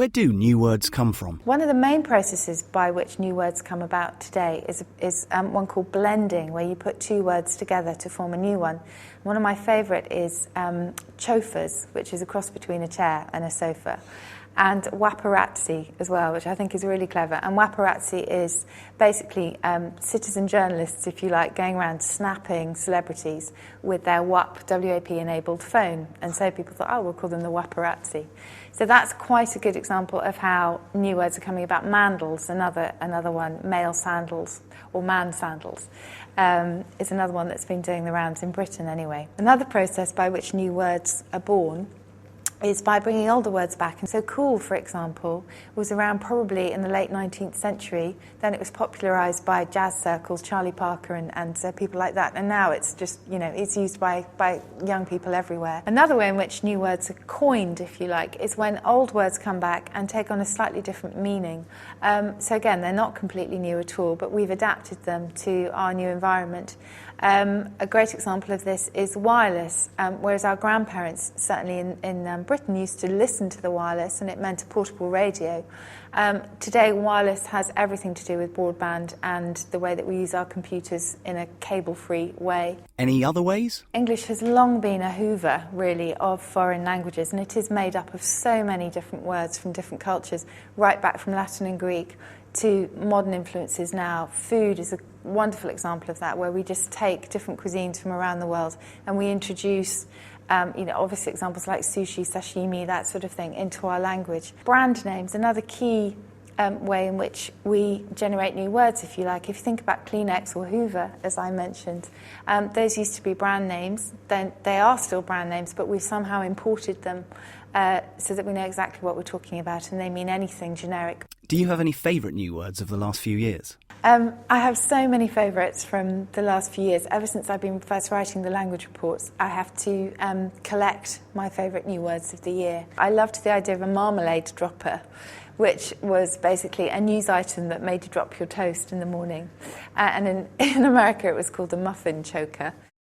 Where do new words come from? One of the main processes by which new words come about today is one called blending, where you put two words together to form a new one. One of my favourite is chofers, which is a cross between a chair and a sofa, and waparazzi as well, which I think is really clever. And waparazzi is basically citizen journalists, if you like, going around snapping celebrities with their WAP-enabled phone. And so people thought, oh, we'll call them the waparazzi. So that's quite a good example of how new words are coming about. Mandals, another one, male sandals or man sandals, is another one that's been doing the rounds in Britain anyway. Another process by which new words are born is by bringing older words back. And so cool, for example, was around probably in the late 19th century. Then it was popularised by jazz circles, Charlie Parker and people like that. And now it's just, it's used by young people everywhere. Another way in which new words are coined, if you like, is when old words come back and take on a slightly different meaning. So again, they're not completely new at all, but we've adapted them to our new environment. A great example of this is wireless, whereas our grandparents, certainly in Britain, used to listen to the wireless, and it meant a portable radio. Today, wireless has everything to do with broadband and the way that we use our computers in a cable-free way. Any other ways? English has long been a hoover, really, of foreign languages, and it is made up of so many different words from different cultures, right back from Latin and Greek to modern influences now. Food is a wonderful example of that, where we just take different cuisines from around the world and we introduce obviously examples like sushi, sashimi, that sort of thing, into our language. Brand names, another key way in which we generate new words, if you like. If you think about Kleenex or Hoover, as I mentioned, those used to be brand names. Then they are still brand names, but we've somehow imported them so that we know exactly what we're talking about, and they mean anything generic. Do you have any favourite new words of the last few years? I have so many favourites from the last few years. Ever since I've been first writing the language reports, I have to collect my favourite new words of the year. I loved the idea of a marmalade dropper, which was basically a news item that made you drop your toast in the morning. And in America it was called a muffin choker.